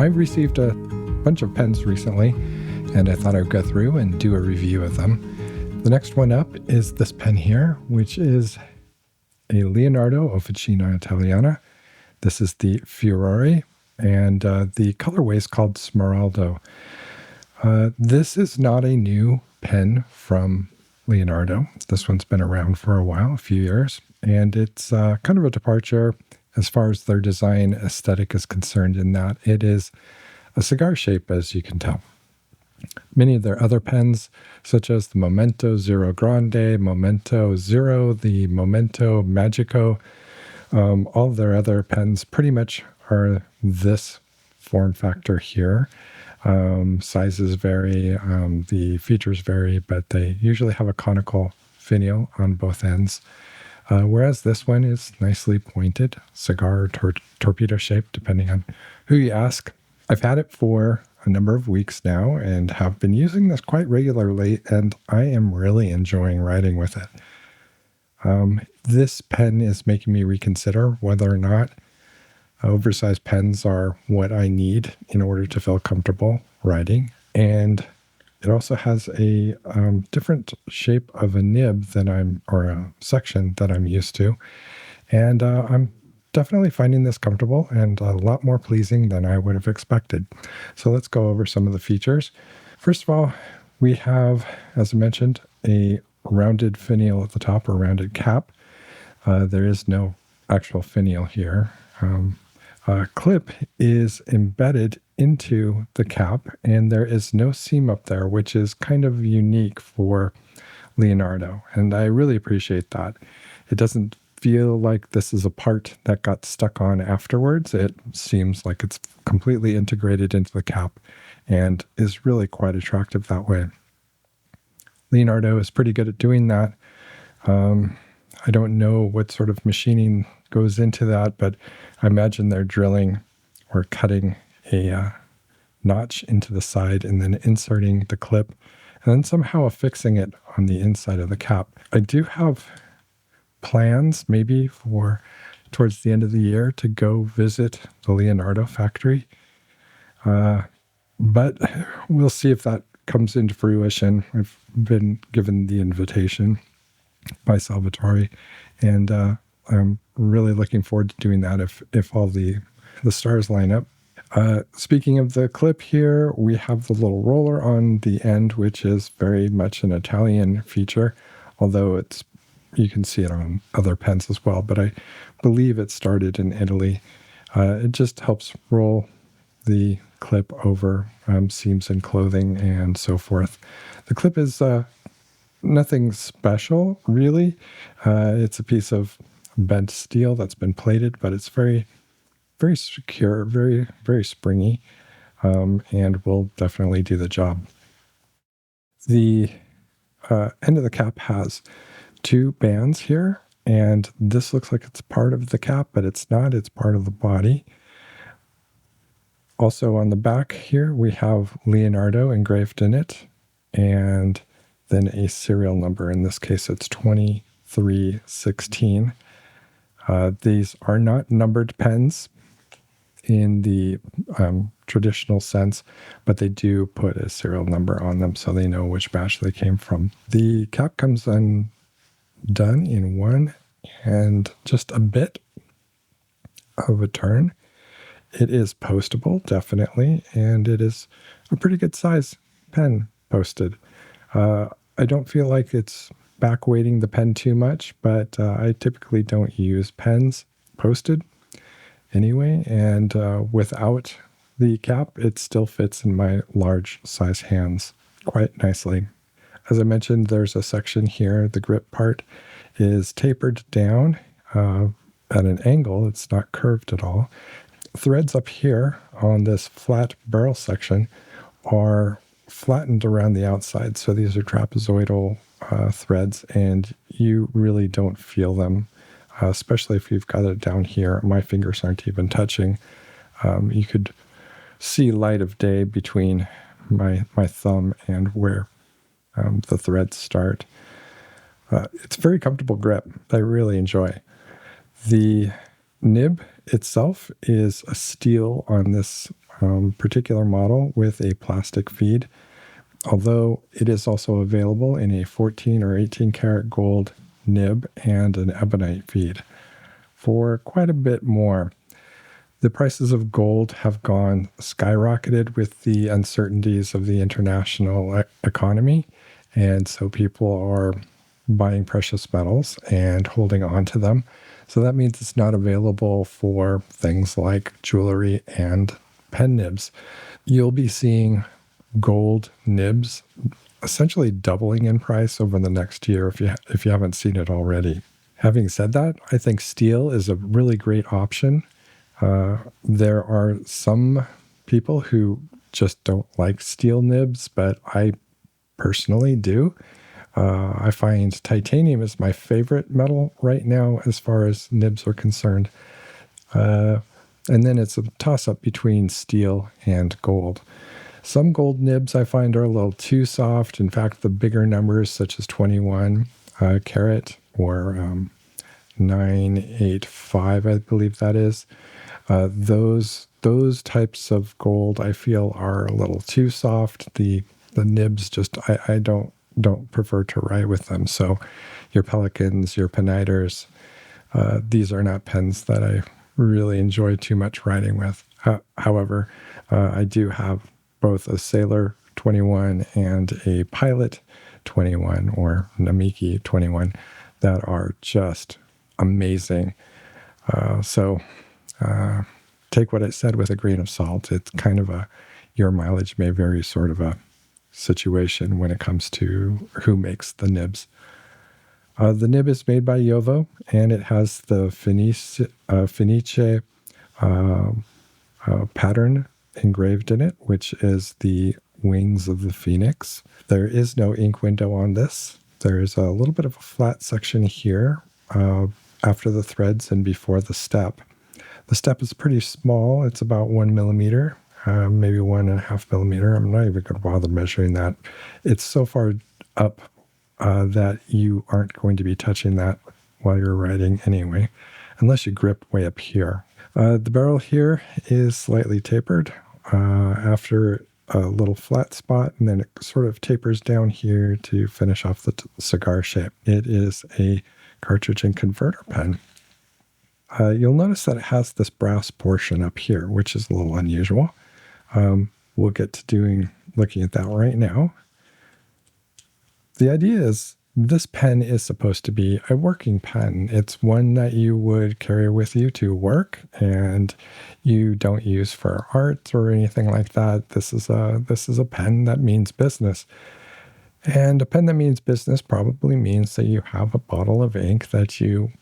I've received a bunch of pens recently, and I thought I'd go through and do a review of them. The next one up is this pen here, which is a Leonardo Officino Italiana. This is the Furore, and the colorway is called Smeraldo. This is not a new pen from Leonardo. This one's been around for a while, a few years, and it's kind of a departure as far as their design aesthetic is concerned, in that it is a cigar shape, as you can tell. Many of their other pens, such as the Momento Zero Grande, Momento Zero, the Momento Magico, all of their other pens pretty much are this form factor here. Sizes vary, the features vary, but they usually have a conical finial on both ends. Whereas this one is nicely pointed, cigar or torpedo shaped, depending on who you ask. I've had it for a number of weeks now and have been using this quite regularly, and I am really enjoying writing with it. This pen is making me reconsider whether or not oversized pens are what I need in order to feel comfortable writing. And it also has a different shape of a nib or a section that I'm used to. And I'm definitely finding this comfortable and a lot more pleasing than I would have expected. So let's go over some of the features. First of all, we have, as I mentioned, a rounded finial at the top, or rounded cap. There is no actual finial here. A clip is embedded into the cap, and there is no seam up there, which is kind of unique for Leonardo, and I really appreciate that. It doesn't feel like this is a part that got stuck on afterwards. It seems like it's completely integrated into the cap and is really quite attractive that way. Leonardo is pretty good at doing that. I don't know what sort of machining goes into that, but I imagine they're drilling or cutting a notch into the side and then inserting the clip and then somehow affixing it on the inside of the cap. I do have plans maybe for towards the end of the year to go visit the Leonardo factory, but we'll see if that comes into fruition. I've been given the invitation by Salvatore, and I'm really looking forward to doing that if all the stars line up. Speaking of the clip here, we have the little roller on the end, which is very much an Italian feature, although you can see it on other pens as well, but I believe it started in Italy. It just helps roll the clip over seams in clothing and so forth. The clip is nothing special, really. It's a piece of bent steel that's been plated, but it's very, very secure, very, very springy, and will definitely do the job. The end of the cap has two bands here, and this looks like it's part of the cap, but it's not. It's part of the body. Also on the back here, we have Leonardo engraved in it, and then a serial number. In this case, it's 2316. These are not numbered pens in the traditional sense, but they do put a serial number on them so they know which batch they came from. The cap comes undone in one and just a bit of a turn. It is postable, definitely, and it is a pretty good size pen posted. I don't feel like it's back weighting the pen too much, but I typically don't use pens posted anyway, and without the cap, it still fits in my large size hands quite nicely. As I mentioned, there's a section here. The grip part is tapered down at an angle. It's not curved at all. Threads up here on this flat barrel section are flattened around the outside. So these are trapezoidal threads, and you really don't feel them, especially if you've got it down here. My fingers aren't even touching. You could see light of day between my thumb and where the threads start. It's a very comfortable grip. I really enjoy. The nib itself is a steel on this particular model with a plastic feed, although it is also available in a 14 or 18 karat gold nib and an ebonite feed for quite a bit more. The prices of gold have gone skyrocketed with the uncertainties of the international economy, and so people are buying precious metals and holding on to them. So that means it's not available for things like jewelry and pen nibs. You'll be seeing gold nibs essentially doubling in price over the next year if you haven't seen it already. Having said that, I think steel is a really great option. There are some people who just don't like steel nibs, but I personally do. I find titanium is my favorite metal right now as far as nibs are concerned. And then it's a toss-up between steel and gold. Some gold nibs I find are a little too soft. In fact, the bigger numbers, such as 21 carat or 985, I believe that is, those types of gold I feel are a little too soft. The nibs just I don't prefer to write with them. So your Pelicans, your Peniters, these are not pens that I really enjoy too much writing with. However, I do have both a Sailor 21 and a Pilot 21 or Namiki 21 that are just amazing. So take what it said with a grain of salt. It's kind of your mileage may vary sort of a situation when it comes to who makes the nibs. The nib is made by Jovo, and it has the Fenice pattern engraved in it, which is the wings of the phoenix. There is no ink window on this. There's a little bit of a flat section here after the threads and before the step. The step is pretty small. It's about 1 millimeter, maybe 1.5 millimeter. I'm not even going to bother measuring that. It's so far up that you aren't going to be touching that while you're writing anyway, unless you grip way up here. The barrel here is slightly tapered after a little flat spot, and then it sort of tapers down here to finish off the cigar shape. It is a cartridge and converter pen. You'll notice that it has this brass portion up here, which is a little unusual. We'll get to looking at that right now. The idea is this pen is supposed to be a working pen. It's one that you would carry with you to work, and you don't use for art or anything like that. This is a pen that means business. And a pen that means business probably means that you have a bottle of ink that you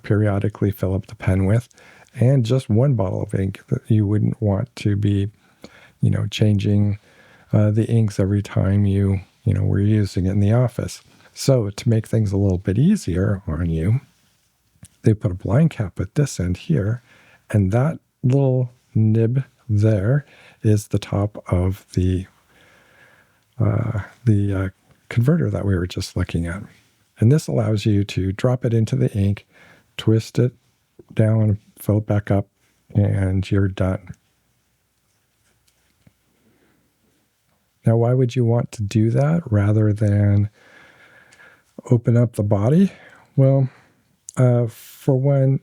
periodically fill up the pen with, and just one bottle of ink that you wouldn't want to be, changing the inks every time you were using it in the office. So to make things a little bit easier on you, they put a blind cap at this end here, and that little nib there is the top of the converter that we were just looking at. And this allows you to drop it into the ink, twist it down, fill it back up, and you're done. Now, why would you want to do that rather than open up the body? Well, for one,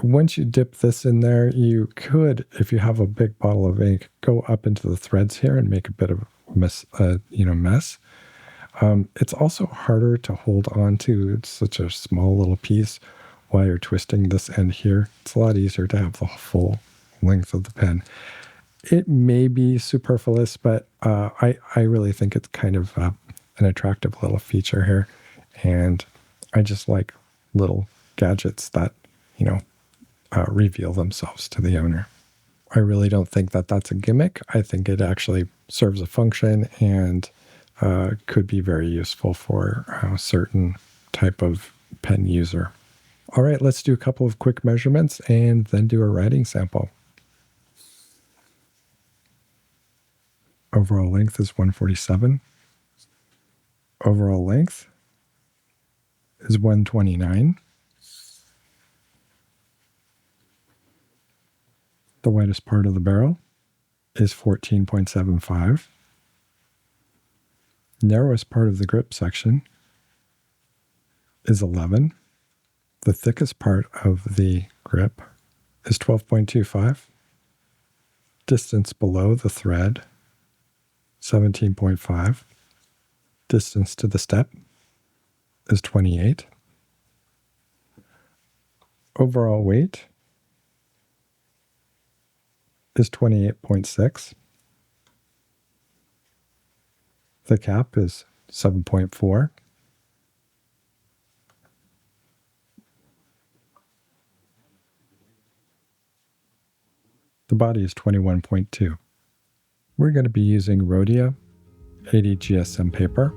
once you dip this in there, you could, if you have a big bottle of ink, go up into the threads here and make a bit of mess. It's also harder to hold on to. It's such a small little piece while you're twisting this end here. It's a lot easier to have the full length of the pen. It may be superfluous, but I really think it's kind of an attractive little feature here. And I just like little gadgets that, reveal themselves to the owner. I really don't think that that's a gimmick. I think it actually serves a function and could be very useful for a certain type of pen user. All right, let's do a couple of quick measurements and then do a writing sample. Overall length is 147. Overall length is 129. The widest part of the barrel is 14.75. Narrowest part of the grip section is 11. The thickest part of the grip is 12.25. Distance below the thread, 17.5. Distance to the step is 28. Overall weight is 28.6. The cap is 7.4. The body is 21.2. We're going to be using Rhodia 80 GSM paper.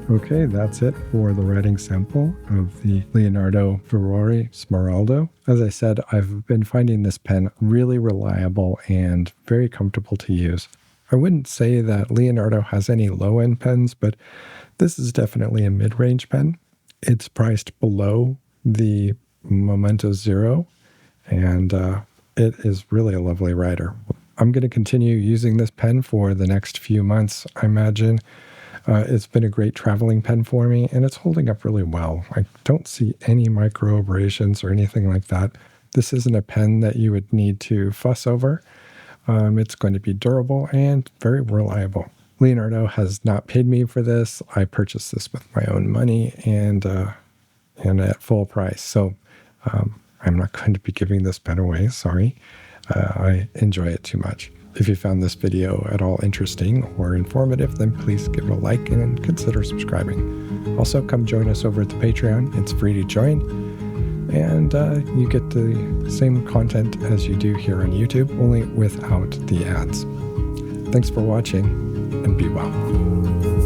Okay, that's it for the writing sample of the Leonardo Furore Smeraldo. As I said, I've been finding this pen really reliable and very comfortable to use. I wouldn't say that Leonardo has any low-end pens, but this is definitely a mid-range pen. It's priced below the Momento Zero, and it is really a lovely writer. I'm going to continue using this pen for the next few months, I imagine. It's been a great traveling pen for me, and it's holding up really well. I don't see any micro abrasions or anything like that. This isn't a pen that you would need to fuss over. It's going to be durable and very reliable. Leonardo has not paid me for this. I purchased this with my own money and at full price. So I'm not going to be giving this pen away. Sorry. I enjoy it too much. If you found this video at all interesting or informative, then please give it a like and consider subscribing. Also, come join us over at the Patreon. It's free to join, and you get the same content as you do here on YouTube, only without the ads. Thanks for watching, and be well.